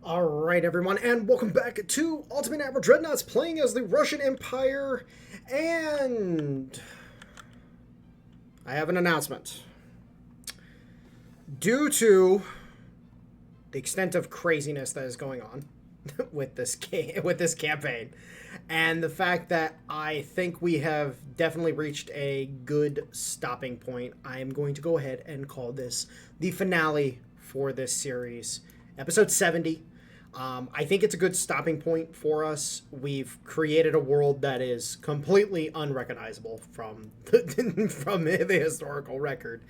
Alright, everyone, and welcome back to Ultimate Admiral Dreadnoughts, playing as the Russian Empire, and I have an announcement. Due to the extent of craziness that is going on with this campaign, and the fact that I think we have definitely reached a good stopping point, I am going to go ahead and call this the finale for this series, episode 70. I think it's a good stopping point for us. We've created a world that is completely unrecognizable from from the historical record.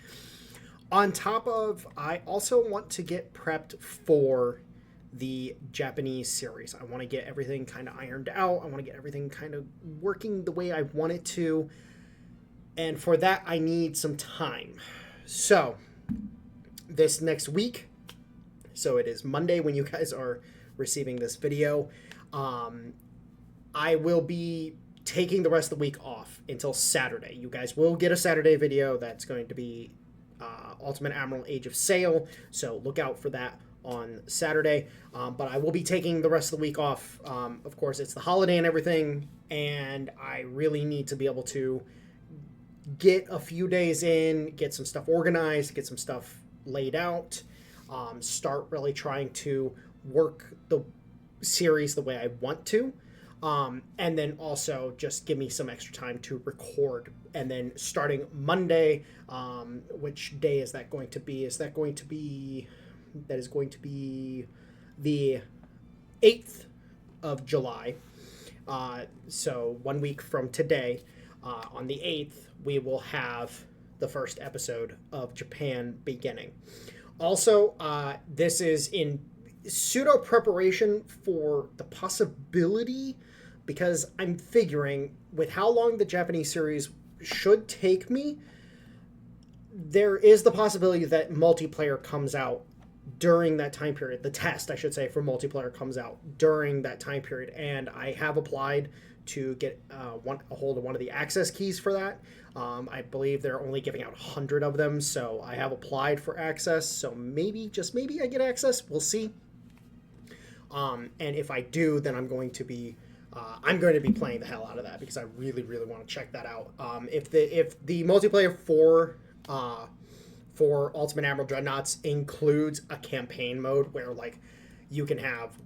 On top of, I also want to get prepped for the Japanese series. I want to get everything kind of ironed out. I want to get everything kind of working the way I want it to. And for that, I need some time. So, this next week, so it is Monday when you guys are receiving this video, I will be taking the rest of the week off until Saturday. You guys will get a Saturday video that's going to be Ultimate Admiral Age of Sail, so look out for that on Saturday. But I will be taking the rest of the week off. Of course, it's the holiday and everything, and I really need to be able to get a few days in, get some stuff organized, get some stuff laid out, start really trying to work the series the way I want to, and then also just give me some extra time to record. And then starting Monday, which day is that going to be? That is going to be the 8th of July. So 1 week from today, on the 8th, we will have the first episode of Japan beginning. Also, this is in pseudo preparation for the possibility, because I'm figuring with how long the Japanese series should take me, there is the possibility that multiplayer comes out during that time period. The test, I should say, for multiplayer comes out during that time period, and I have applied to get a hold of one of the access keys for that. I believe they're only giving out 100 of them, so I have applied for access, so maybe, just maybe, I get access. We'll see. And if I do, then I'm going to be playing the hell out of that, because I really, really want to check that out. If the multiplayer for Ultimate Admiral Dreadnoughts includes a campaign mode where, like, you can have,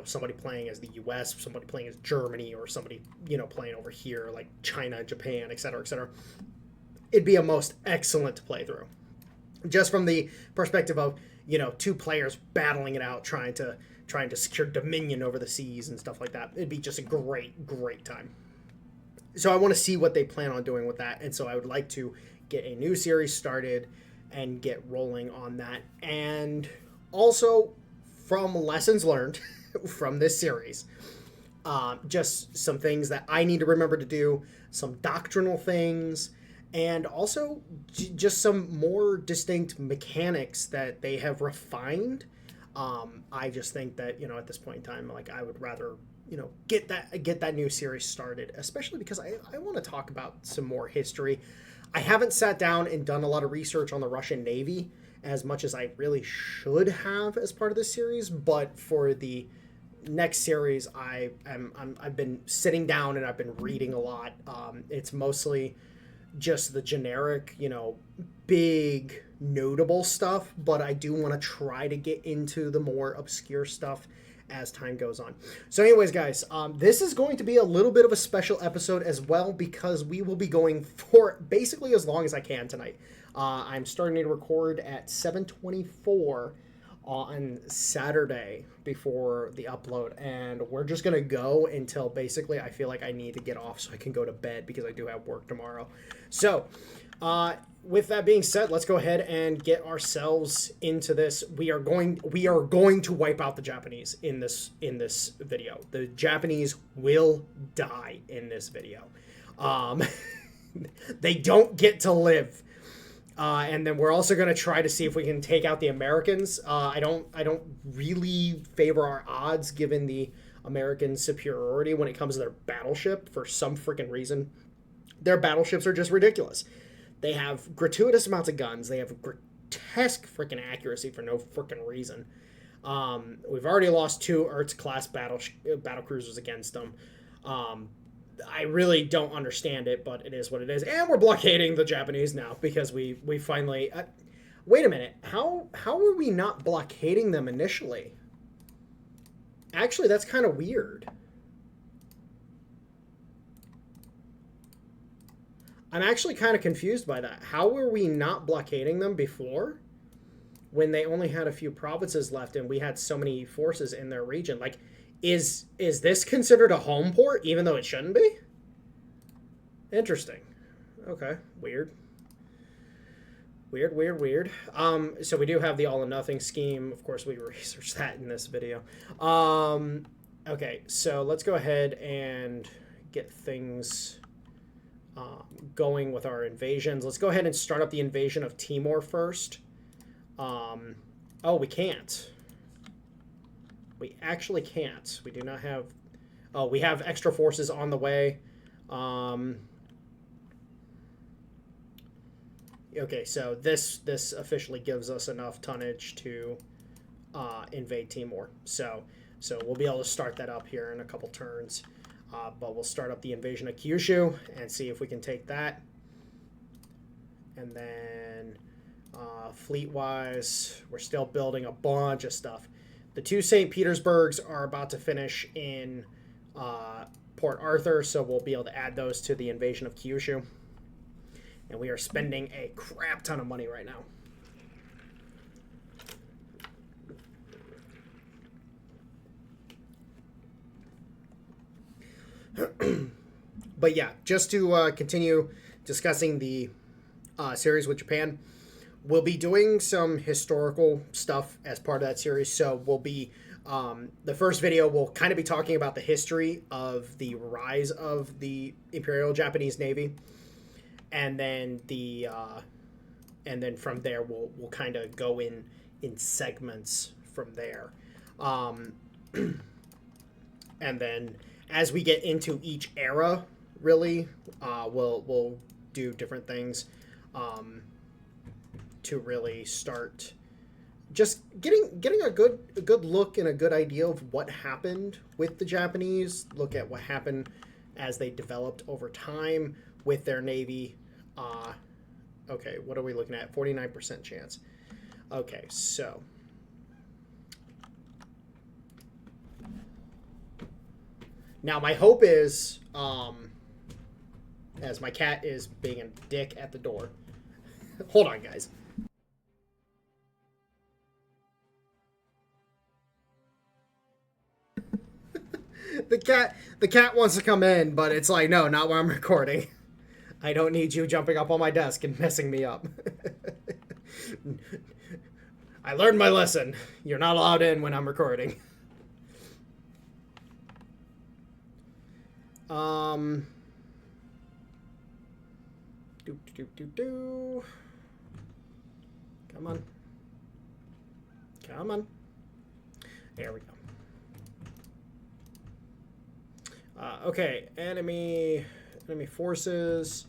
somebody playing as the U.S., somebody playing as Germany, or somebody, playing over here, like China, Japan, etc., etc., it'd be a most excellent playthrough. Just from the perspective of, two players battling it out, trying to secure dominion over the seas and stuff like that. It'd be just a great, great time. So I want to see what they plan on doing with that, and so I would like to get a new series started and get rolling on that. And also, from lessons learned from this series, just some things that I need to remember to do, some doctrinal things, and also just some more distinct mechanics that they have refined. I just think that, at this point in time, like, I would rather, get that new series started, especially because I want to talk about some more history. I haven't sat down and done a lot of research on the Russian Navy as much as I really should have as part of this series, but for the next series, I've been sitting down and I've been reading a lot. It's mostly just the generic, big notable stuff, but I do want to try to get into the more obscure stuff as time goes on. So anyways, guys, this is going to be a little bit of a special episode as well, because we will be going for basically as long as I can tonight. I'm starting to record at 7:24 on Saturday before the upload, and we're just gonna go until basically I feel like I need to get off so I can go to bed, because I do have work tomorrow. So with that being said, let's go ahead and get ourselves into this. We are going to wipe out the Japanese in this video. The Japanese will die in this video. They don't get to live. And then we're also going to try to see if we can take out the Americans. I don't really favor our odds, given the American superiority when it comes to their battleship for some freaking reason. Their battleships are just ridiculous. They have gratuitous amounts of guns. They have grotesque freaking accuracy for no freaking reason. We've already lost 2 Ertz-class battle cruisers against them. I really don't understand it, but it is what it is. And we're blockading the Japanese now because we finally... wait a minute. How were we not blockading them initially? Actually, that's kind of weird. I'm actually kind of confused by that. How were we not blockading them before when they only had a few provinces left and we had so many forces in their region? Like, is this considered a home port even though it shouldn't be? Interesting. Okay, weird. Weird. So we do have the all or nothing scheme. Of course, we researched that in this video. Okay, so let's go ahead and get things going with our invasions. Let's go ahead and start up the invasion of Timor first. Oh, we can't. We actually can't. We do not have... Oh, we have extra forces on the way. Okay, so this officially gives us enough tonnage to invade Timor. So we'll be able to start that up here in a couple turns. But we'll start up the invasion of Kyushu and see if we can take that. And then fleet-wise, we're still building a bunch of stuff. The 2 St. Petersburgs are about to finish in Port Arthur, so we'll be able to add those to the invasion of Kyushu. And we are spending a crap ton of money right now. But yeah, just to continue discussing the series with Japan, we'll be doing some historical stuff as part of that series. So we'll be the first video will kind of be talking about the history of the rise of the Imperial Japanese Navy, and then from there we'll kind of go in segments from there, and then as we get into each era, really, we'll do different things to really start just getting a good look and a good idea of what happened with the Japanese. Look at what happened as they developed over time with their navy. Okay, what are we looking at? 49% chance. Okay, so now my hope is, as my cat is being a dick at the door. Hold on, guys. The cat wants to come in, but it's like, no, not when I'm recording. I don't need you jumping up on my desk and messing me up. I learned my lesson. You're not allowed in when I'm recording. Come on. Come on. There we go. Okay, enemy forces.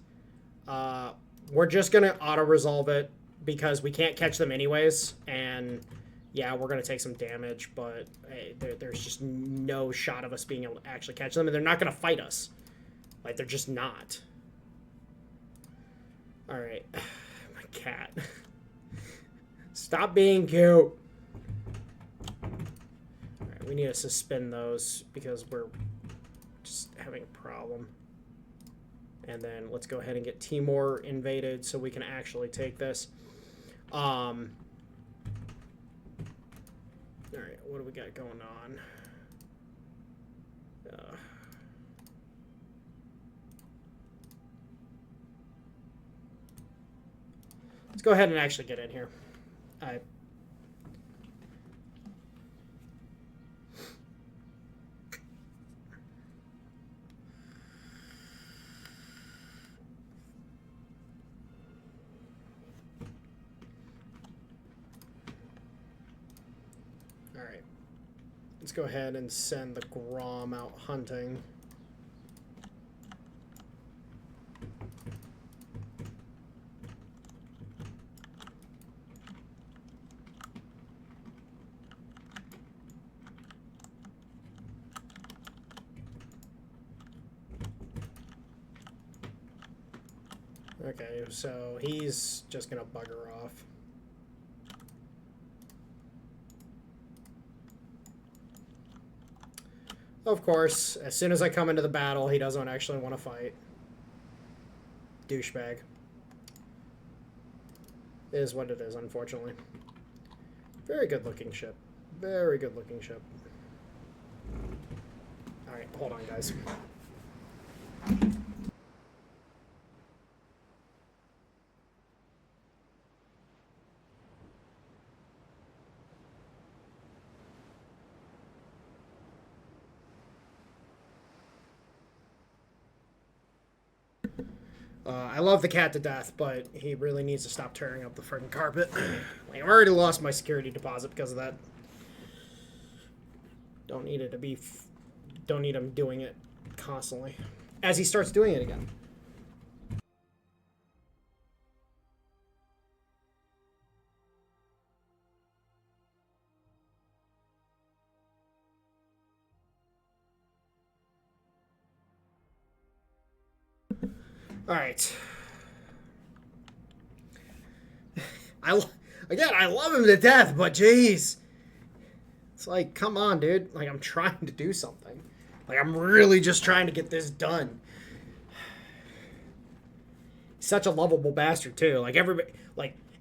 We're just gonna auto-resolve it because we can't catch them anyways, and yeah, we're gonna take some damage, but hey, there's just no shot of us being able to actually catch them, and they're not gonna fight us. Like, they're just not. Alright. My cat. Stop being cute! Alright, we need to suspend those because we're just having a problem. And then let's go ahead and get Timor invaded so we can actually take this. Alright, what do we got going on? Let's go ahead and actually get in here. Alright. Let's go ahead and send the Grom out hunting. Okay, so he's just gonna bugger off. Of course, as soon as I come into the battle, he doesn't actually want to fight. Douchebag. Is what it is, unfortunately. Very good looking ship. Very good looking ship. Alright, hold on, guys. I love the cat to death, but he really needs to stop tearing up the freaking carpet. Like, I've already lost my security deposit because of that. Don't need it to be... don't need him doing it constantly. As he starts doing it again. Alright. Again, I love him to death, but jeez. It's like, come on, dude. Like, I'm trying to do something. Like, I'm really just trying to get this done. He's such a lovable bastard, too. Like,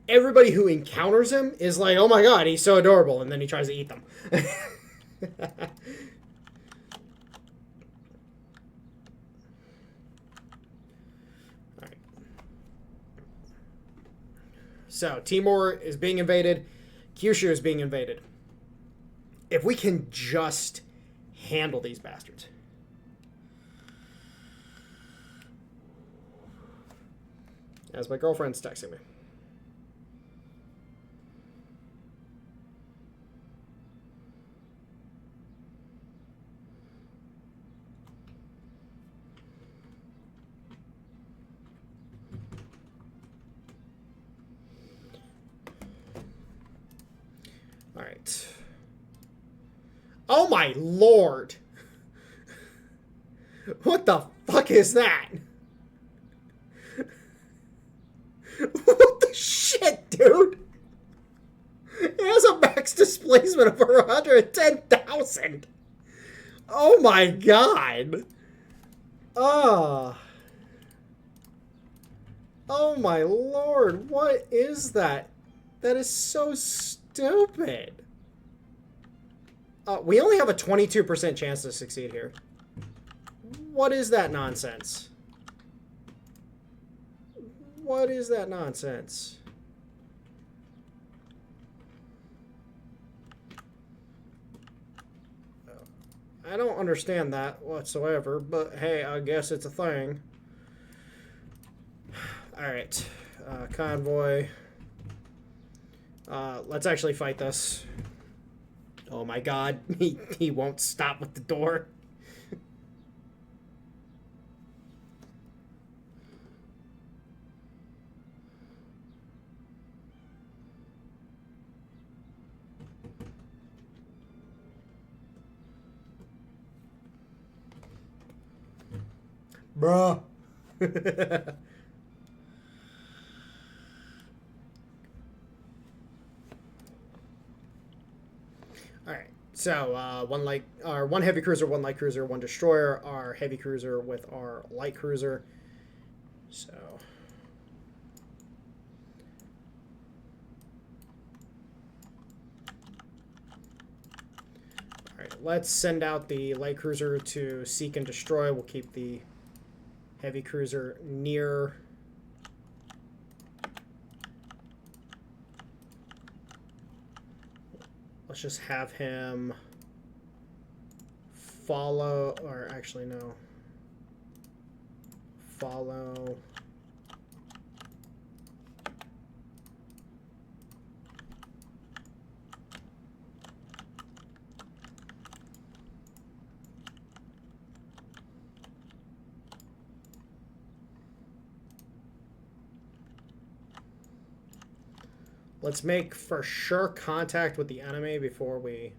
everybody who encounters him is like, oh my god, he's so adorable, and then he tries to eat them. So, Timor is being invaded. Kyushu is being invaded. If we can just handle these bastards. As my girlfriend's texting me. All right. Oh my lord. What the fuck is that? What the shit, dude? It has a max displacement of 110,000. Oh my god. Oh my lord. What is that? That is so stupid. We only have a 22% chance to succeed here. What is that nonsense? What is that nonsense? I don't understand that whatsoever, but hey, I guess it's a thing. Alright. Convoy. Let's actually fight this. Oh my god, he won't stop with the door. Bruh. Alright, so one heavy cruiser, one light cruiser, one destroyer, our heavy cruiser with our light cruiser. So alright, let's send out the light cruiser to seek and destroy. We'll keep the heavy cruiser near. Let's just have him follow, or actually no. Follow. Let's make for sure contact with the enemy before we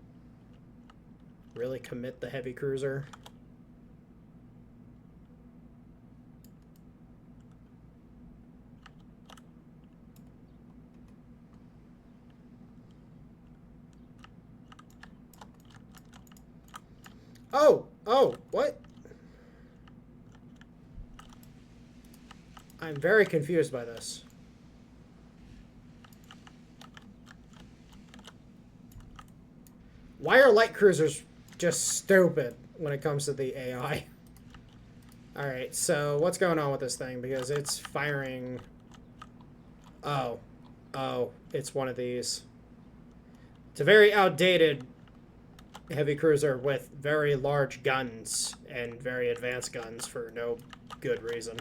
really commit the heavy cruiser. Oh, what? I'm very confused by this. Why are light cruisers just stupid when it comes to the AI? Alright, so what's going on with this thing? Because it's firing... Oh. Oh, it's one of these. It's a very outdated heavy cruiser with very large guns and very advanced guns for no good reason.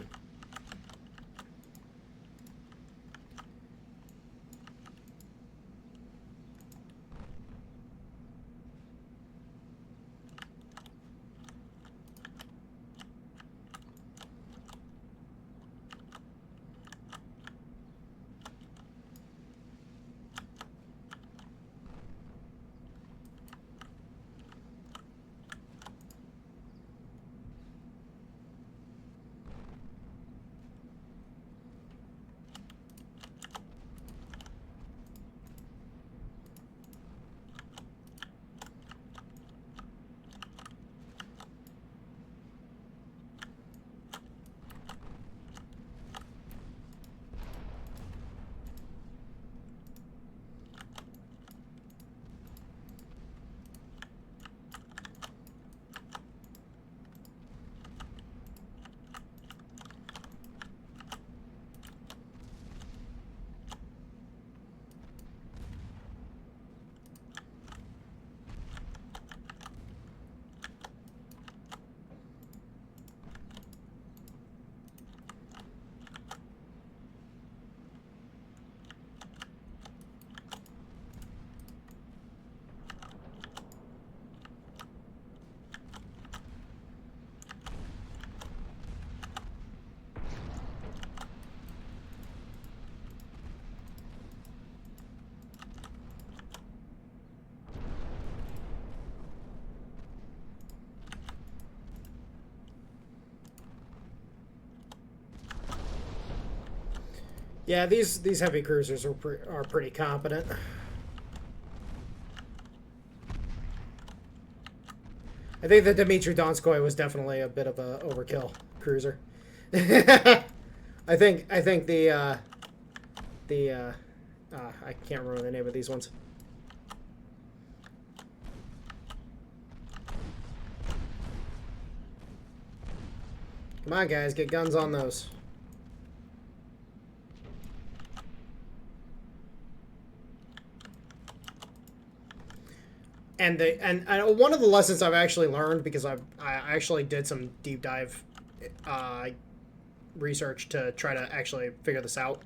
Yeah, these heavy cruisers are pretty competent. I think the Dmitry Donskoy was definitely a bit of a overkill cruiser. I think I can't remember the name of these ones. Come on, guys, get guns on those. And one of the lessons I've actually learned, because I actually did some deep dive research to try to actually figure this out.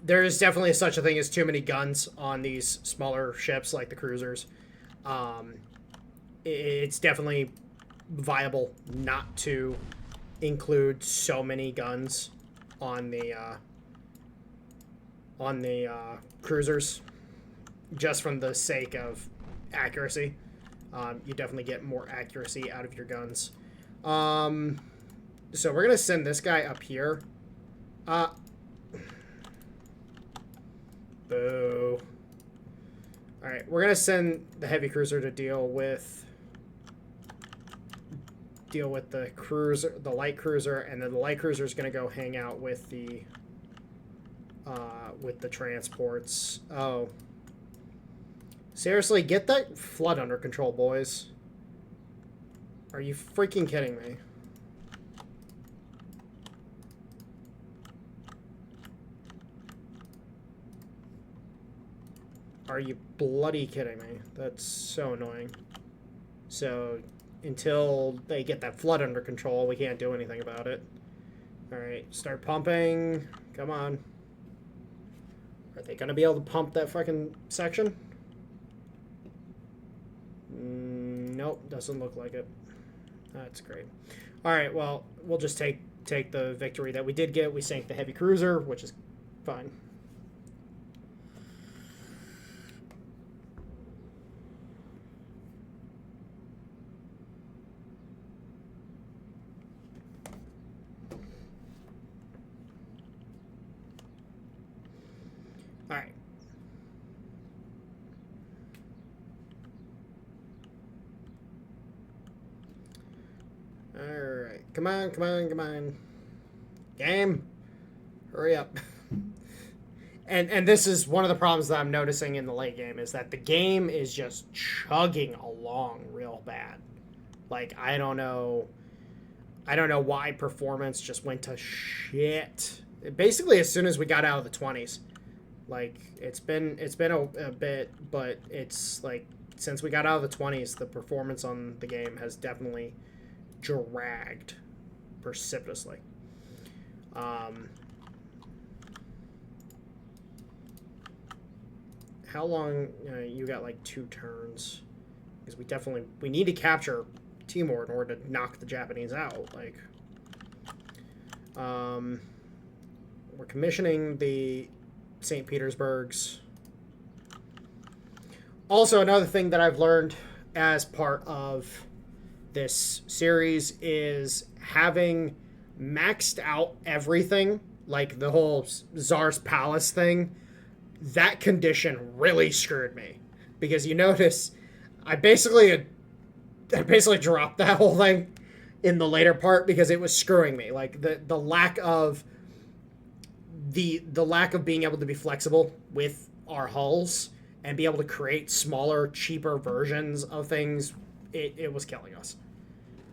There is definitely such a thing as too many guns on these smaller ships like the cruisers. It's definitely viable not to include so many guns on the cruisers, just from the sake of accuracy. You definitely get more accuracy out of your guns. So we're gonna send this guy up here. Boo. Alright, we're gonna send the heavy cruiser to deal with the cruiser, the light cruiser, and then the light cruiser is gonna go hang out with the transports. Oh. Seriously, get that flood under control, boys. Are you freaking kidding me? Are you bloody kidding me? That's so annoying. So, until they get that flood under control, we can't do anything about it. Alright, start pumping. Come on. Are they gonna be able to pump that fucking section? Nope, doesn't look like it. That's great. Alright, well, we'll just take the victory that we did get. We sank the heavy cruiser, which is fine. Alright. Come on, come on, come on. Game. Hurry up. And this is one of the problems that I'm noticing in the late game is that the game is just chugging along real bad. Like, I don't know why performance just went to shit. Basically, as soon as we got out of the 20s. Like, it's been a bit, but it's like since we got out of the 20s, the performance on the game has definitely dragged precipitously. How long? You got like 2 turns, because we need to capture Timor in order to knock the Japanese out. Like, we're commissioning the St. Petersburgs. Also, another thing that I've learned as part of this series is having maxed out everything, like the whole Tsar's Palace thing. That condition really screwed me, because you notice I basically dropped that whole thing in the later part because it was screwing me. Like the lack of the lack of being able to be flexible with our hulls and be able to create smaller, cheaper versions of things, it was killing us.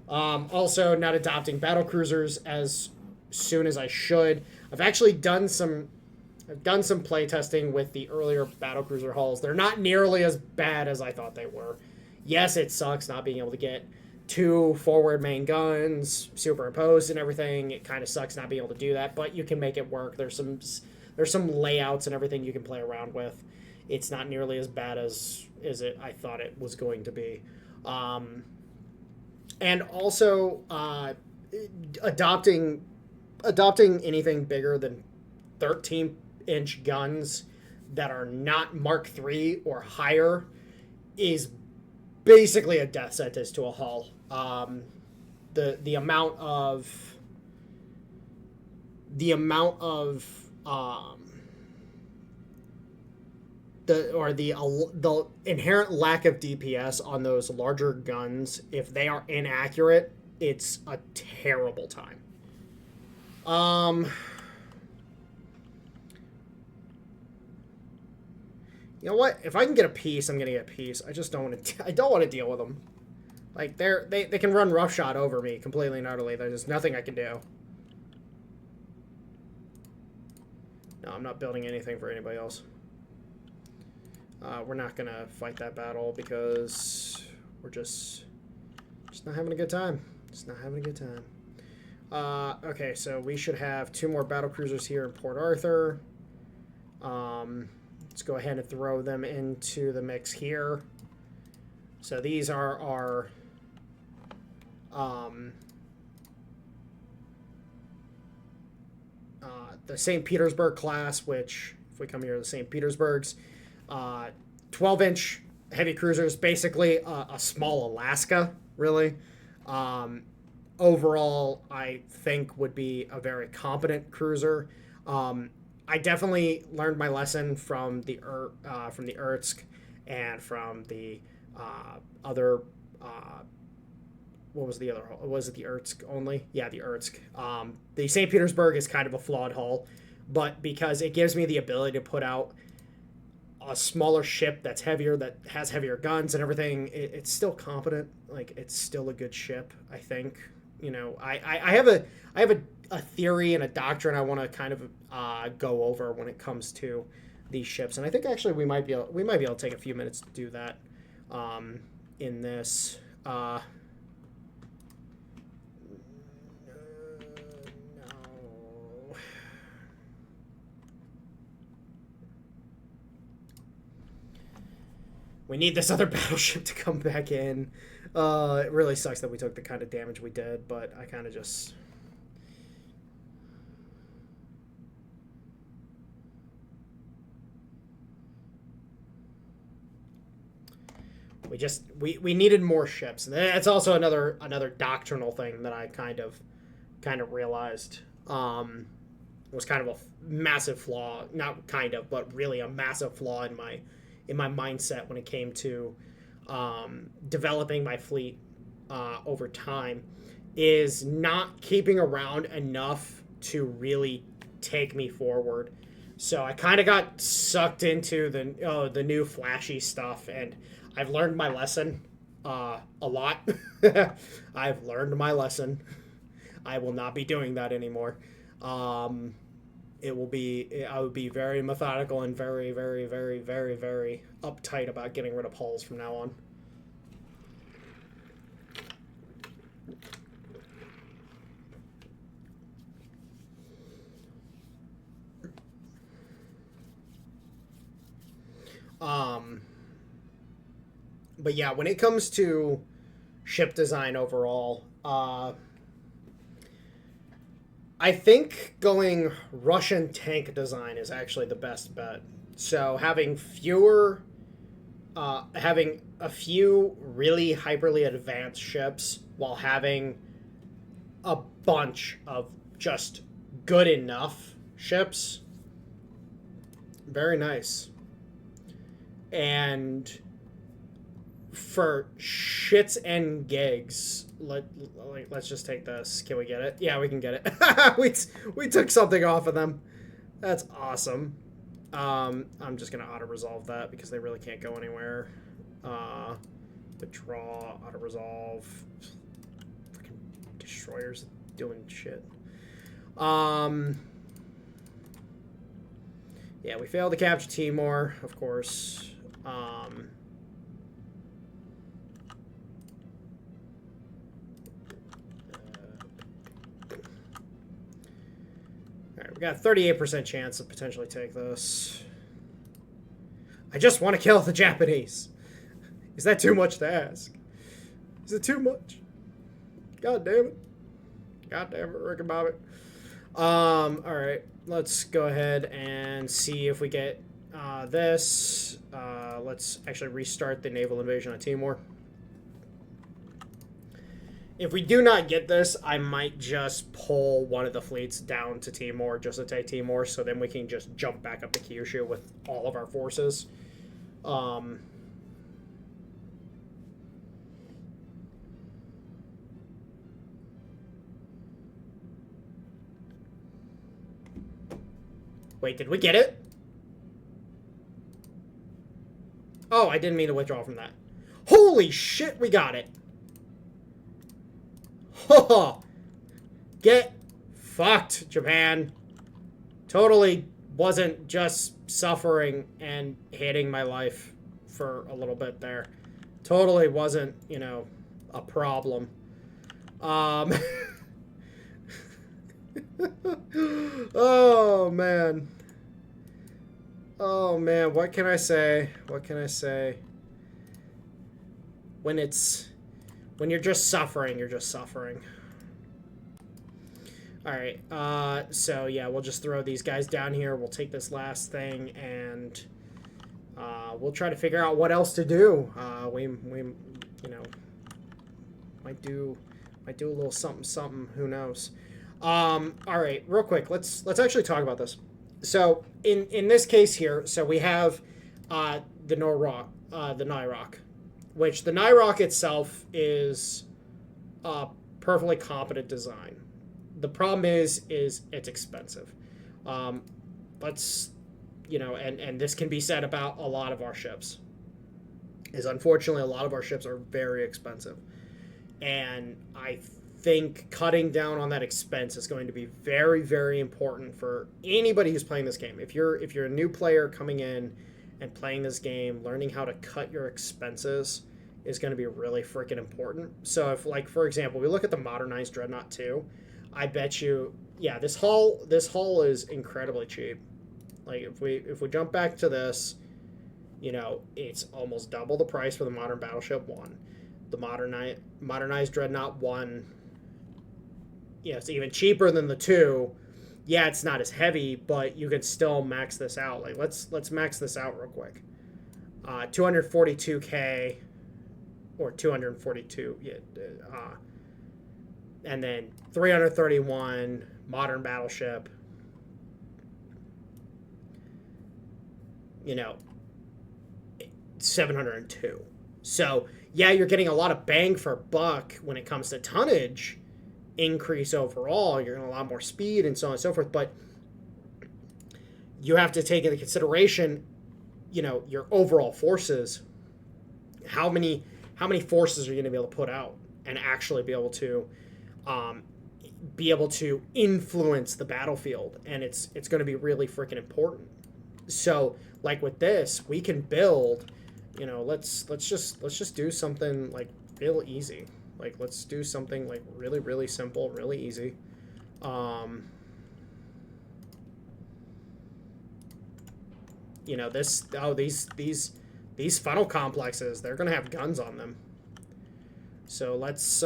Also, not adopting battle cruisers as soon as I should. I've actually done some play testing with the earlier battlecruiser hulls. They're not nearly as bad as I thought they were. Yes, it sucks not being able to get 2 forward main guns superimposed and everything. It kind of sucks not being able to do that, but you can make it work. There's some layouts and everything you can play around with. It's not nearly as bad as I thought it was going to be. And also adopting anything bigger than 13-inch guns that are not Mark III or higher is basically a death sentence to a hull. The amount of the inherent lack of DPS on those larger guns, if they are inaccurate, it's a terrible time. You know what? If I can get a piece, I'm gonna get a piece. I just don't want to. I don't want to deal with them. Like they can run roughshod over me completely and utterly. There's nothing I can do. No, I'm not building anything for anybody else. We're not gonna fight that battle because we're just not having a good time. Just not having a good time. Okay, so we should have 2 more battle cruisers here in Port Arthur. Let's go ahead and throw them into the mix here. So these are our the St. Petersburg class, which, if we come here to the St. Petersburgs, 12-inch heavy cruisers, basically a small Alaska, really. Overall, I think would be a very competent cruiser. I definitely learned my lesson from the Irtsk and from the other. What was the other hull? Was it the Irtsk only? Yeah, the Irtsk. The St. Petersburg is kind of a flawed hull, but because it gives me the ability to put out a smaller ship that's heavier, that has heavier guns and everything, it's still competent. Like, it's still a good ship, I think. You know, I have a theory and a doctrine I want to kind of go over when it comes to these ships, and I think actually we might be able to take a few minutes to do that in this. No. We need this other battleship to come back in. It really sucks that we took the kind of damage we did, but I kind of just... We needed more ships. And that's also another doctrinal thing that I kind of realized was kind of a massive flaw. Not kind of, but really a massive flaw in my mindset when it came to developing my fleet over time, is not keeping around enough to really take me forward. So I kind of got sucked into the new flashy stuff, and I've learned my lesson a lot. I've learned my lesson. I will not be doing that anymore. It will be I would be very methodical and very, very, very, very, very uptight about getting rid of hulls from now on. But yeah, when it comes to ship design overall, I think going Russian tank design is actually the best bet. So having a few really hyperly advanced ships while having a bunch of just good enough ships, very nice. And for shits and gigs, let's just take this. Can we get it? Yeah, we can get it. we took something off of them. That's awesome. I'm just gonna auto resolve that because they really can't go anywhere. Withdraw, auto resolve. Fucking destroyers doing shit. Yeah, we failed to capture Timor, of course. Alright, we got a 38% chance to potentially take this. I just want to kill the Japanese. Is that too much to ask? Is it too much? God damn it. God damn it, Rick and Bobby. Alright, let's go ahead and see if we get this. Let's actually restart the naval invasion on Timor. If we do not get this, I might just pull one of the fleets down to Timor just to take Timor, so then we can just jump back up to Kyushu with all of our forces. Wait, did we get it? Oh, I didn't mean to withdraw from that. Holy shit, we got it. Oh, get fucked, Japan. Totally wasn't just suffering and hating my life for a little bit there. Totally wasn't, you know, a problem. Oh, man. Oh, man. What can I say? What can I say? When you're just suffering, you're just suffering. Alright, so yeah, we'll just throw these guys down here. We'll take this last thing, and we'll try to figure out what else to do. We you know, might do a little something. Who knows? Alright, real quick, let's actually talk about this. So in this case here, so we have the Nyrock, which the Nyrock itself is a perfectly competent design. The problem is it's expensive. Let's, you know, and this can be said about a lot of our ships, is unfortunately a lot of our ships are very expensive. And I think cutting down on that expense is going to be very, very important for anybody who's playing this game. If you're a new player coming in and playing this game, learning how to cut your expenses is going to be really freaking important. So if, like, for example, we look at the modernized Dreadnought 2, I bet you, yeah, this hull is incredibly cheap. Like, if we jump back to this, you know, it's almost double the price for the modern Battleship 1. The modernized Dreadnought 1, yeah, it's even cheaper than the 2. Yeah, it's not as heavy, but you can still max this out. Like, let's max this out real quick. 242K or 242, yeah, and then 331 modern battleship. You know, 702. So yeah, you're getting a lot of bang for buck when it comes to tonnage, increase overall. You're going to a lot more speed and so on and so forth. But you have to take into consideration, you know, your overall forces. How many forces are you going to be able to put out and actually be able to influence the battlefield? And it's going to be really freaking important. So like with this, we can build, you know, let's just do something like real easy. Like let's do something like really, really simple, really easy. You know, these funnel complexes, they're gonna have guns on them. So let's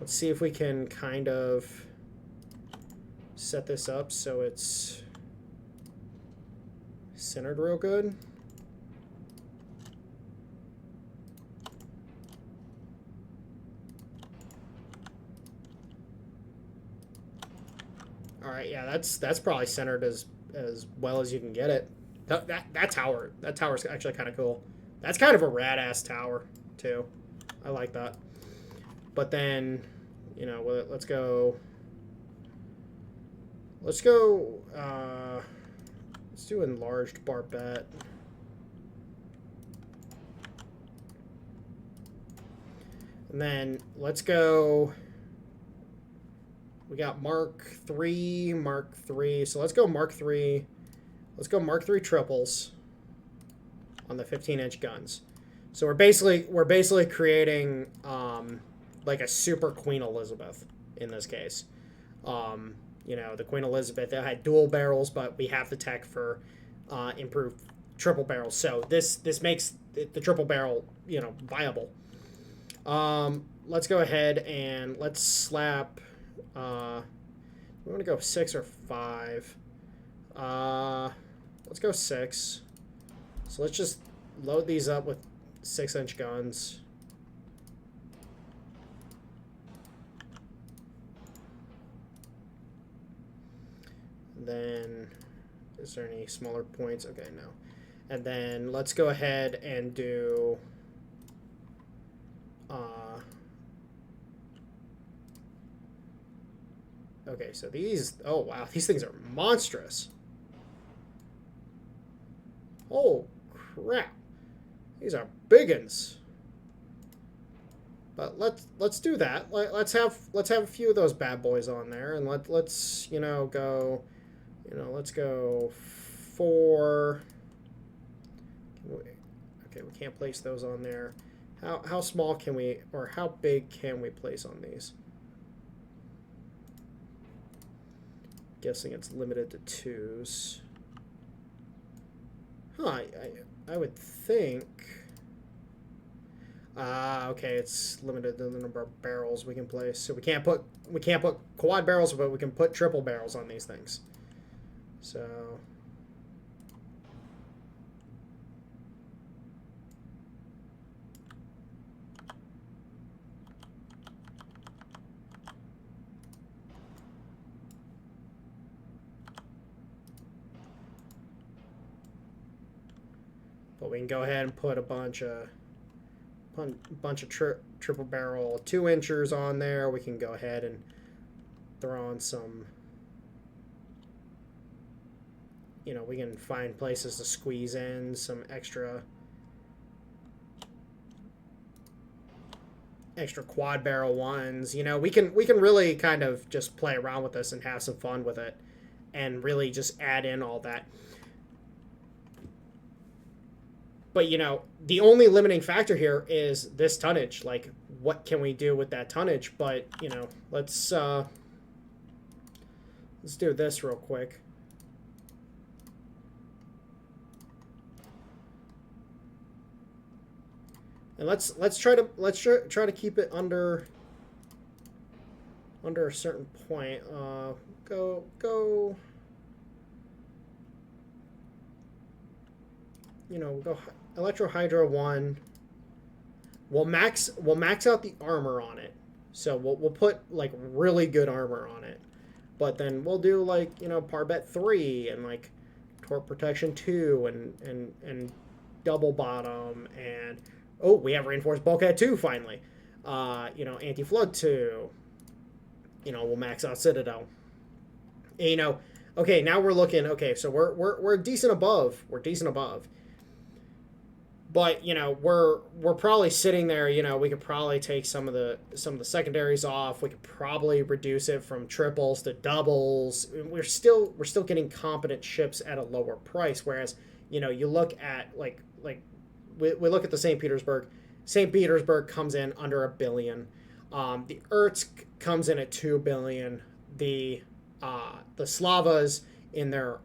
see if we can kind of set this up so it's centered real good. All right, yeah, that's probably centered as well as you can get it. That tower's actually kind of cool. That's kind of a rad ass tower too. I like that. But then, you know, let's go. Let's do enlarged barbette. And then let's go. We got Mark 3. So let's go Mark 3. Let's go Mark 3 triples on the 15-inch guns. So we're basically creating like a super Queen Elizabeth in this case. You know, the Queen Elizabeth, that had dual barrels, but we have the tech for improved triple barrels. So this makes the triple barrel, you know, viable. Let's go ahead and let's slap. We want to go 6 or 5. Let's go 6. So let's just load these up with 6-inch guns. Then, is there any smaller points? Okay, no. And then let's go ahead and do okay, so these, oh wow, these things are monstrous. Oh crap. These are biggins. But let's do that. Let's have a few of those bad boys on there, and let's you know go, you know, let's go 4. Okay, we can't place those on there. How small can we, or how big can we place on these? Guessing it's limited to 2s. Huh, I would think. Okay, it's limited to the number of barrels we can place. So we can't put quad barrels, but we can put triple barrels on these things. So but we can go ahead and put a bunch of triple barrel 2-inchers on there. We can go ahead and throw on some, you know, we can find places to squeeze in some extra quad barrel ones. You know, we can really kind of just play around with this and have some fun with it and really just add in all that. But, you know, the only limiting factor here is this tonnage. Like, what can we do with that tonnage? But, you know, let's do this real quick. And let's try to keep it under a certain point. Go. You know, we'll go Electro Hydra 1. We'll max out the armor on it. So we'll put like really good armor on it. But then we'll do like, you know, Parvet 3 and like Torp Protection 2 and double bottom, and oh, we have Reinforced Bulkhead 2 finally. Anti-Flood 2. We'll max out Citadel. And, okay, now we're looking. Okay, so we're decent above. We're decent above. But we're probably sitting there. We could probably take some of the secondaries off. We could probably reduce it from triples to doubles. We're still getting competent ships at a lower price. Whereas you look at we look at the St. Petersburg. St. Petersburg comes in under $1 billion. The Irtsk comes in at $2 billion. The Slavas in their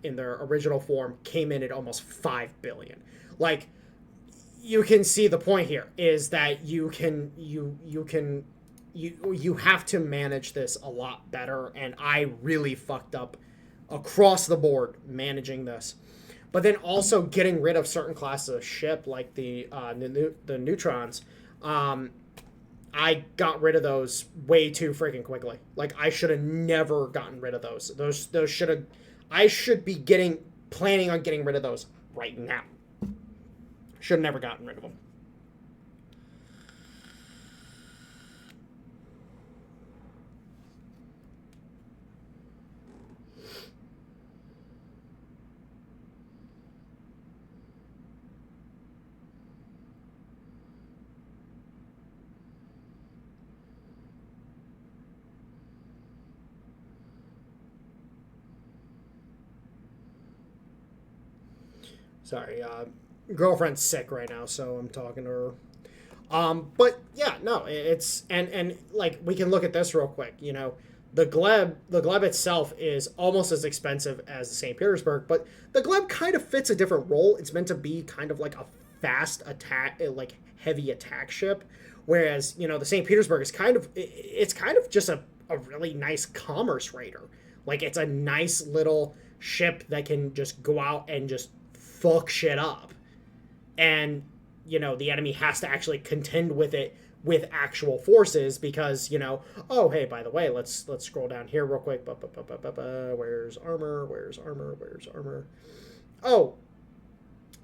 original form came in at almost $5 billion. Like, you can see the point here is that you have to manage this a lot better, and I really fucked up across the board managing this. But then also getting rid of certain classes of ship like the neutrons. I got rid of those way too freaking quickly. Like, I should have never gotten rid of those. Those should have. I should be planning on getting rid of those right now. Should have never gotten rid of them. Sorry, girlfriend's sick right now, so I'm talking to her. But yeah, no, it's and like, we can look at this real quick. The Gleb itself is almost as expensive as the St. Petersburg, but the Gleb kind of fits a different role. It's meant to be kind of like a fast attack, like heavy attack ship, whereas the St. Petersburg is kind of just a really nice commerce raider. Like, it's a nice little ship that can just go out and just fuck shit up, and the enemy has to actually contend with it with actual forces because oh, hey, by the way, let's scroll down here real quick. Where's armor? Oh,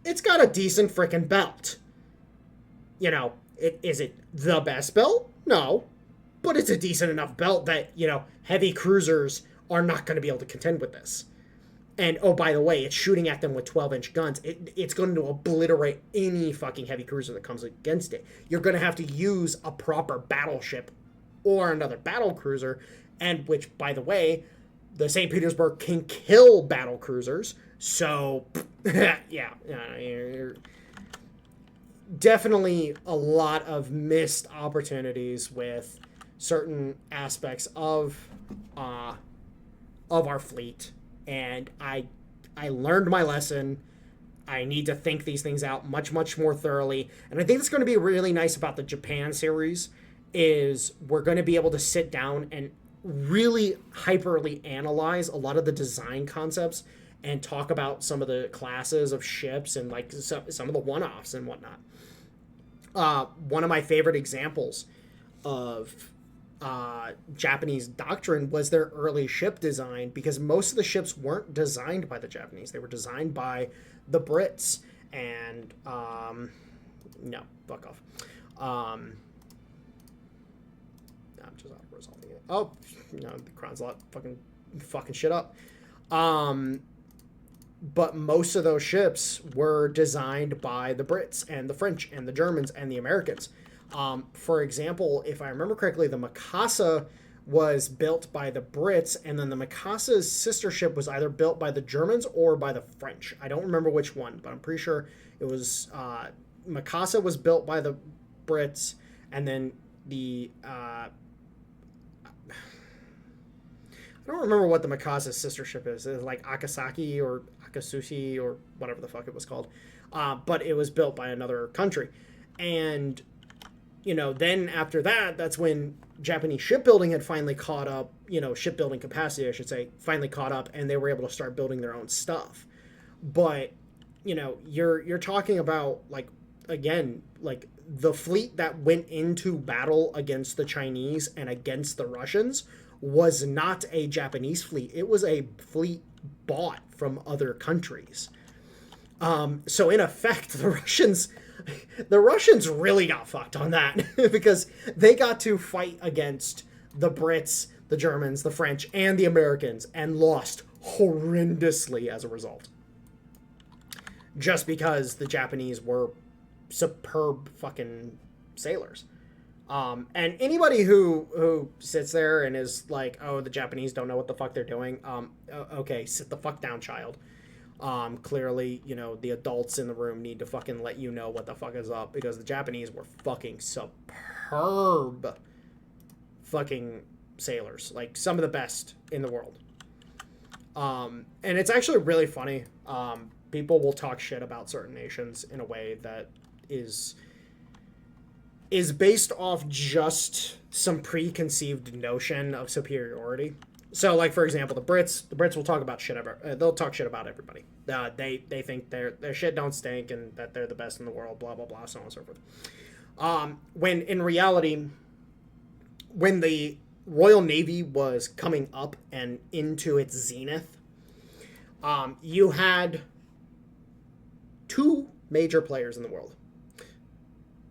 it's got a decent freaking belt. Is it the best belt? No, but it's a decent enough belt that heavy cruisers are not going to be able to contend with this. And, oh, by the way, it's shooting at them with 12-inch guns. It's going to obliterate any fucking heavy cruiser that comes against it. You're going to have to use a proper battleship or another battle cruiser, and which, by the way, the St. Petersburg can kill battle cruisers. So, yeah, definitely a lot of missed opportunities with certain aspects of our fleet. And I learned my lesson. I need to think these things out much, much more thoroughly. And I think that's going to be really nice about the Japan series is we're going to be able to sit down and really hyperly analyze a lot of the design concepts and talk about some of the classes of ships and like some of the one-offs and whatnot. One of my favorite examples of Japanese doctrine was their early ship design, because most of the ships weren't designed by the Japanese. They were designed by the Brits, and no, fuck off. I'm just out resolving it. Oh, the Crown's a lot fucking shit up. But most of those ships were designed by the Brits and the French and the Germans and the Americans. For example, if I remember correctly, the Mikasa was built by the Brits, and then the Mikasa's sister ship was either built by the Germans or by the French. I don't remember which one, but I'm pretty sure it was Mikasa was built by the Brits, and then the I don't remember what the Mikasa's sister ship is. It's like Akasaki or Akasushi or whatever the fuck it was called, but it was built by another country, and then after that, that's when Japanese shipbuilding had finally caught up, shipbuilding capacity, I should say, finally caught up, and they were able to start building their own stuff. But, you're talking about, like, again, like, the fleet that went into battle against the Chinese and against the Russians was not a Japanese fleet. It was a fleet bought from other countries. So in effect, the Russians the Russians really got fucked on that because they got to fight against the Brits, the Germans, the French, and the Americans and lost horrendously as a result. Just because the Japanese were superb fucking sailors. And anybody who sits there and is like, oh, the Japanese don't know what the fuck they're doing, okay, sit the fuck down, child. Clearly, you know, the adults in the room need to fucking let you know what the fuck is up, because the Japanese were fucking superb fucking sailors. Like, some of the best in the world. And it's actually really funny. People will talk shit about certain nations in a way that is based off just some preconceived notion of superiority. So, like, for example, the Brits will talk about shit they'll talk shit about everybody. They think their shit don't stink and that they're the best in the world, blah blah blah, so on and so forth. When in reality, when the Royal Navy was coming up and into its zenith, you had two major players in the world: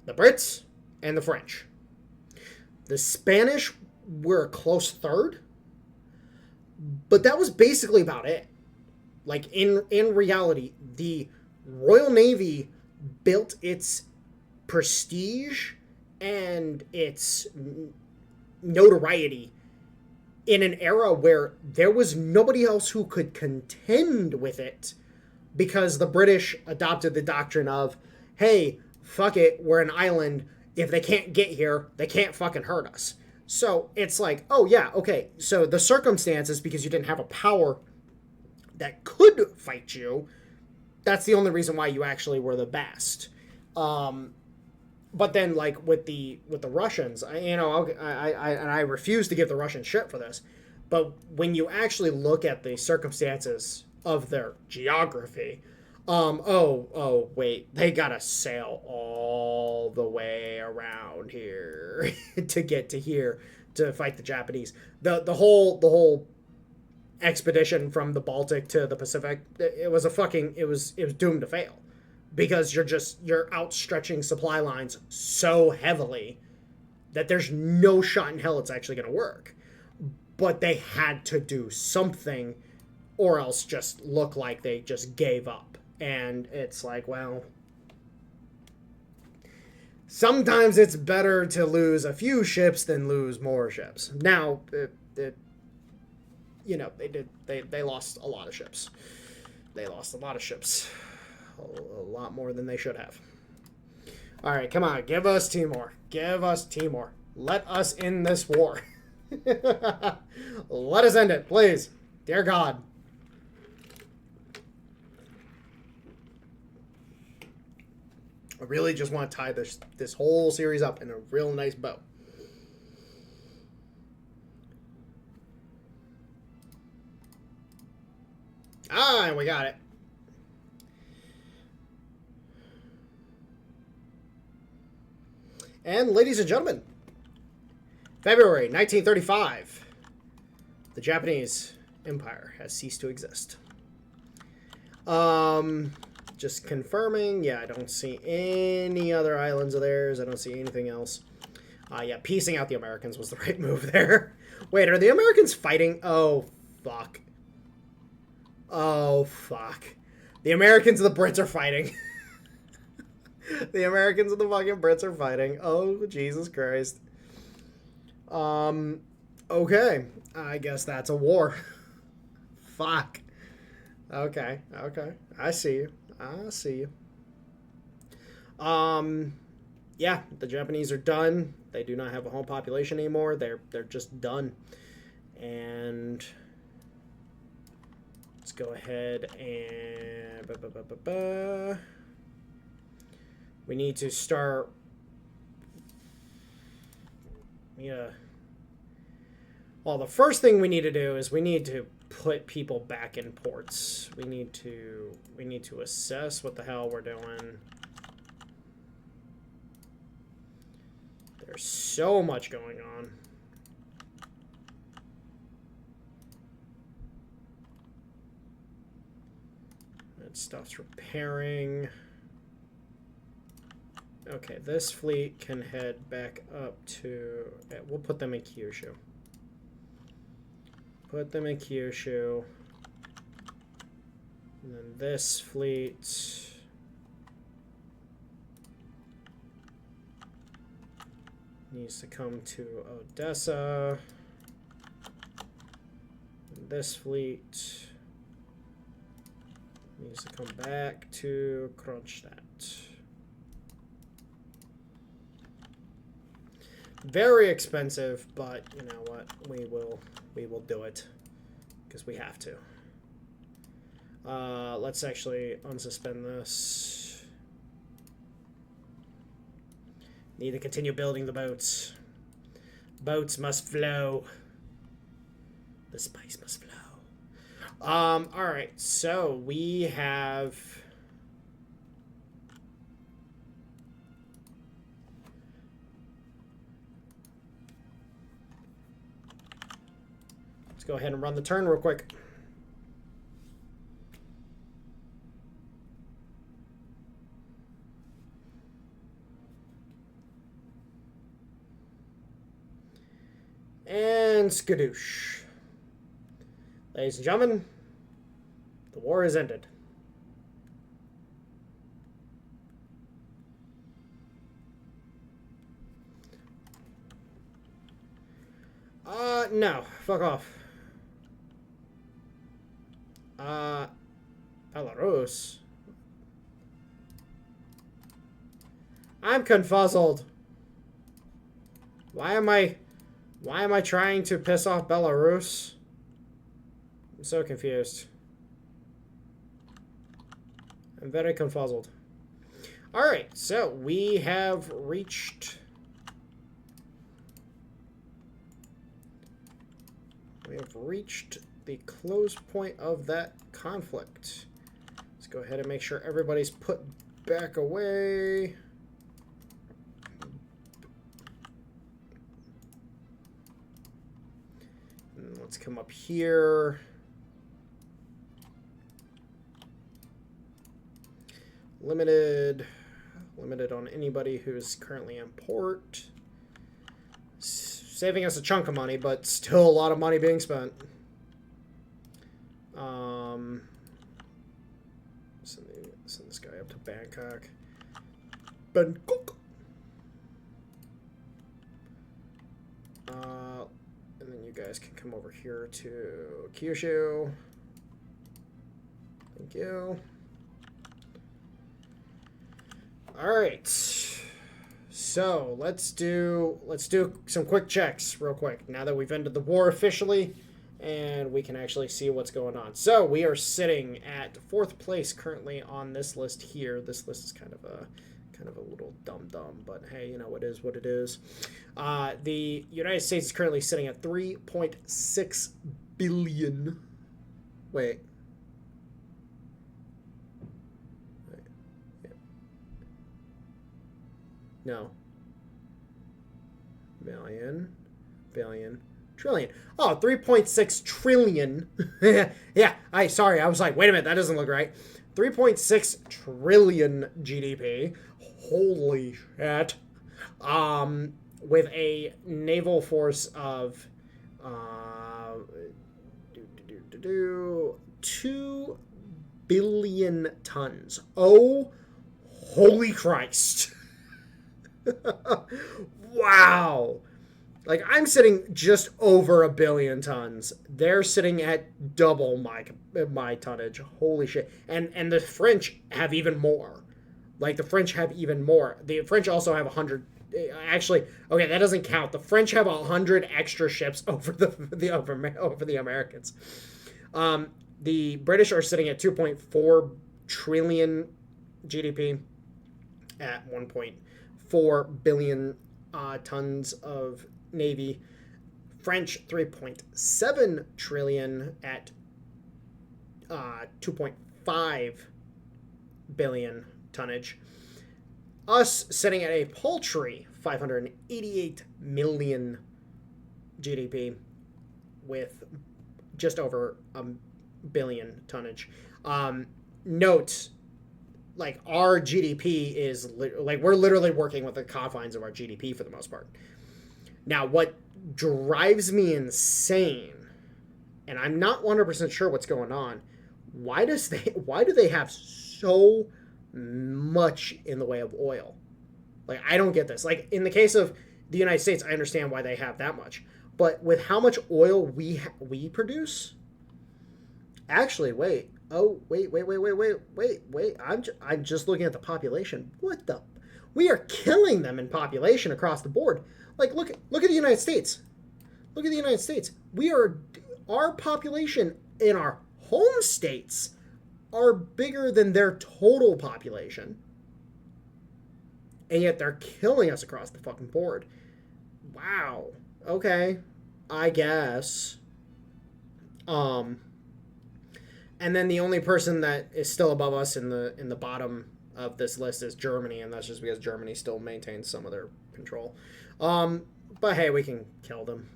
the Brits and the French. The Spanish were a close third, but that was basically about it. Like, in reality, the Royal Navy built its prestige and its notoriety in an era where there was nobody else who could contend with it, because the British adopted the doctrine of, hey, fuck it, we're an island. If they can't get here, they can't fucking hurt us. So it's like, oh yeah, okay, so the circumstances, because you didn't have a power that could fight you, that's the only reason why you actually were the best. But then, like, with the Russians, I refuse to give the Russians shit for this, but when you actually look at the circumstances of their geography, wait, they gotta sail all the way around here to get to here to fight the Japanese. The whole expedition from the Baltic to the Pacific, it was doomed to fail, because you're outstretching supply lines so heavily that there's no shot in hell it's actually gonna work. But they had to do something, or else just look like they just gave up. And it's like, well, sometimes it's better to lose a few ships than lose more ships. Now, they lost a lot of ships. They lost a lot of ships. A lot more than they should have. All right, come on, give us Timor. Give us Timor. Let us end this war. Let us end it, please. Dear God. I really just want to tie this whole series up in a real nice bow. Ah, and we got it. And ladies and gentlemen, February 1935, the Japanese Empire has ceased to exist. Just confirming. Yeah, I don't see any other islands of theirs. I don't see anything else. Yeah, piecing out the Americans was the right move there. Wait, are the Americans fighting? Oh, fuck. Oh, fuck. The Americans and the Brits are fighting. The Americans and the fucking Brits are fighting. Oh, Jesus Christ. Okay. I guess that's a war. Fuck. Okay. I see you. Yeah, the Japanese are done. They do not have a home population anymore. They're just done. And let's go ahead and we need to start. Yeah. Well, the first thing we need to do is we need to put people back in ports. We need to assess what the hell we're doing. There's so much going on. That stuff's repairing. Okay, this fleet can head back up to... We'll put them in Kyushu. Put them in Kyushu. And then this fleet... needs to come to Odessa. And this fleet needs to come back to Kronstadt. Very expensive, but you know what? We will do it because we have to. Let's actually unsuspend this. Need to continue building the boats. Boats must flow. The spice must flow. All right. So we have. Let's go ahead and run the turn real quick. And skadoosh. Ladies and gentlemen, the war has ended. No. Fuck off. Belarus. I'm confuzzled. Why am I trying to piss off Belarus? I'm so confused. I'm very confuzzled. Alright, so we have reached... the close point of that conflict. Let's go ahead and make sure everybody's put back away. And let's come up here. Limited on anybody who's currently in port. Saving us a chunk of money, but still a lot of money being spent. Send this guy up to Bangkok. Bangkok. And then you guys can come over here to Kyushu. Thank you. All right. So let's do some quick checks real quick now that we've ended the war officially and we can actually see what's going on. So we are sitting at 4th place currently on this list here. This list is kind of a little dumb, but hey, you know, it is what it is. The United States is currently sitting at 3.6 billion. Wait. No. Billion, trillion. Oh, 3.6 trillion. Yeah, sorry, I was like, wait a minute, that doesn't look right. 3.6 trillion GDP. Holy shit. With a naval force of 2 billion tons. Oh, holy Christ. Wow. Like, I'm sitting just over 1 billion tons. They're sitting at double my tonnage. Holy shit. And the French have even more. Like, the French have even more. The French also have 100. Actually, okay, that doesn't count. The French have 100 extra ships over the Americans. The British are sitting at 2.4 trillion GDP at 1.4 billion tons of navy. French 3.7 trillion at 2.5 billion tonnage. Us sitting at a paltry 588 million GDP with just over 1 billion tonnage. Note, like our GDP is like we're literally working with the confines of our GDP for the most part. Now, what drives me insane, and I'm not 100% sure what's going on. Why do they have so much in the way of oil? Like, I don't get this. Like, in the case of the United States, I understand why they have that much. But with how much oil we produce, actually, wait. Oh, wait. I'm just looking at the population. What the? We are killing them in population across the board. Like, look at the United States. Look at the United States. Our population in our home states are bigger than their total population. And yet they're killing us across the fucking board. Wow. Okay. I guess. And then the only person that is still above us in the bottom of this list is Germany, and that's just because Germany still maintains some of their control. But hey, we can kill them,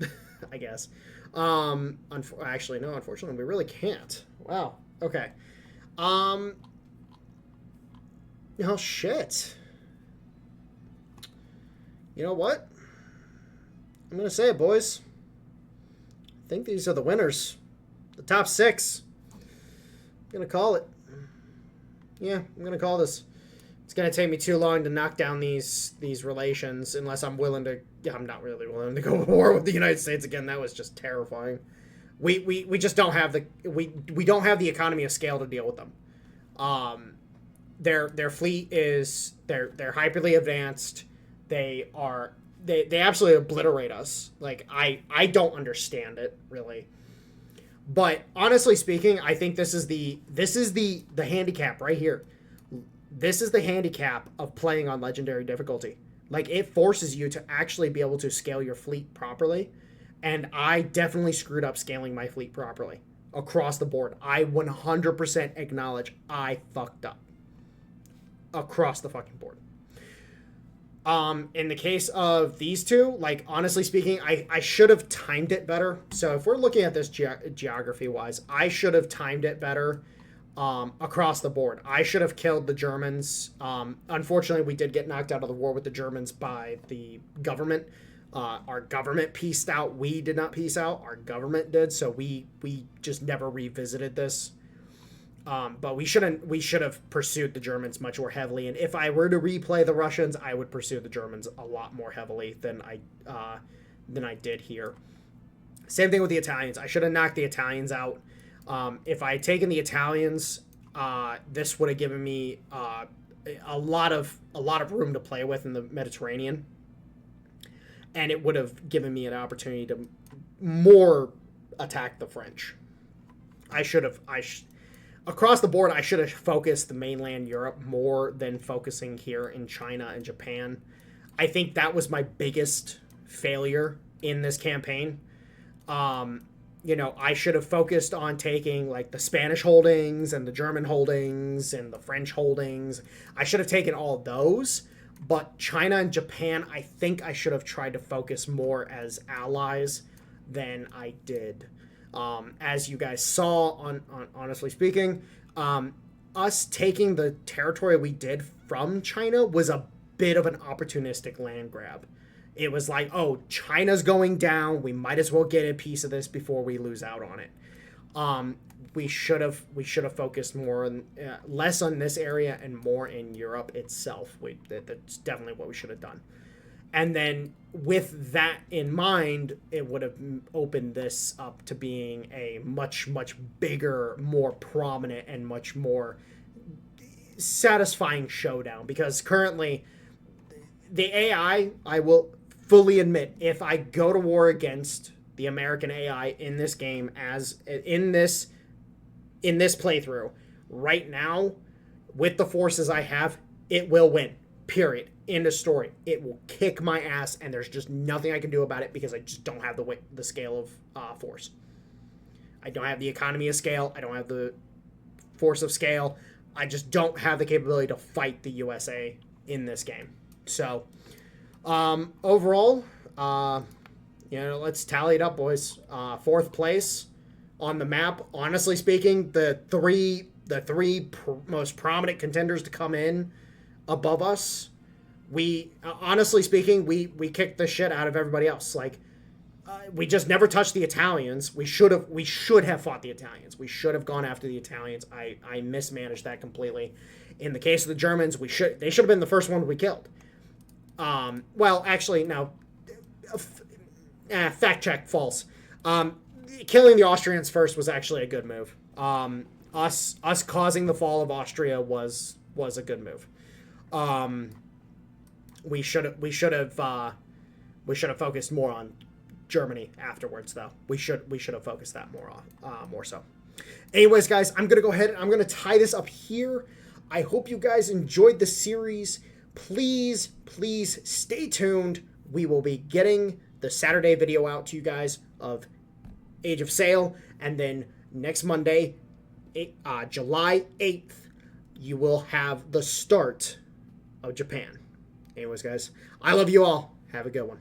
I guess. Actually, no, unfortunately, we really can't. Wow. Okay. Oh, shit. You know what? I'm going to say it, boys. I think these are the winners. The top 6. I'm going to call it. Yeah, I'm going to call this. It's going to take me too long to knock down these relations unless I'm willing to... Yeah, I'm not really willing to go to war with the United States again. That was just terrifying. We just don't have the... We don't have the economy of scale to deal with them. Their fleet is... They're hyperly advanced. They absolutely obliterate us. Like, I don't understand it, really. But honestly speaking, I think this is the handicap right here. This is the handicap of playing on legendary difficulty. Like, it forces you to actually be able to scale your fleet properly. And I definitely screwed up scaling my fleet properly across the board. I 100% acknowledge I fucked up across the fucking board. In the case of these two, like, honestly speaking, I should have timed it better. So if we're looking at this geography-wise, I should have timed it better across the board. I should have killed the Germans. Unfortunately, we did get knocked out of the war with the Germans by the government. Our government pieced out. We did not piece out. Our government did, so we just never revisited this. But we should have pursued the Germans much more heavily. And if I were to replay the Russians, I would pursue the Germans a lot more heavily than I did here. Same thing with the Italians. I should have knocked the Italians out. If I had taken the Italians, this would have given me a lot of room to play with in the Mediterranean, and it would have given me an opportunity to more attack the French. Across the board, I should have focused the mainland Europe more than focusing here in China and Japan. I think that was my biggest failure in this campaign. I should have focused on taking, like, the Spanish holdings and the German holdings and the French holdings. I should have taken all those, but China and Japan, I think I should have tried to focus more as allies than I did. As you guys saw, on honestly speaking, us taking the territory we did from China was a bit of an opportunistic land grab. It was like, oh, China's going down. We might as well get a piece of this before we lose out on it. We should have focused more on less on this area and more in Europe itself. That's definitely what we should have done. And then with that in mind, it would have opened this up to being a much, much bigger, more prominent, and much more satisfying showdown. Because currently, the AI, I will fully admit, if I go to war against the American AI in this game, as in this playthrough, right now, with the forces I have, it will win. Period. End of story. It will kick my ass, and there's just nothing I can do about it because I just don't have the scale of force. I don't have the economy of scale. I don't have the force of scale. I just don't have the capability to fight the USA in this game. So, overall, let's tally it up, boys. 4th place on the map. Honestly speaking, the 3 the three most prominent contenders to come in above us, we honestly speaking, we kicked the shit out of everybody else. Like, we just never touched the Italians. We should have fought the Italians. We should have gone after the Italians. I mismanaged that completely. In the case of the Germans, they should have been the first one we killed. Well, actually, no. Fact check, false. Killing the Austrians first was actually a good move. Us causing the fall of Austria was a good move. We should have focused more on Germany afterwards, though. We should have focused that more so. Anyways, guys, I'm gonna go ahead and I'm gonna tie this up here. I hope you guys enjoyed the series. Please stay tuned. We will be getting the Saturday video out to you guys of Age of Sail, and then next Monday, July 8th, you will have the start of Japan. Anyways, guys, I love you all. Have a good one.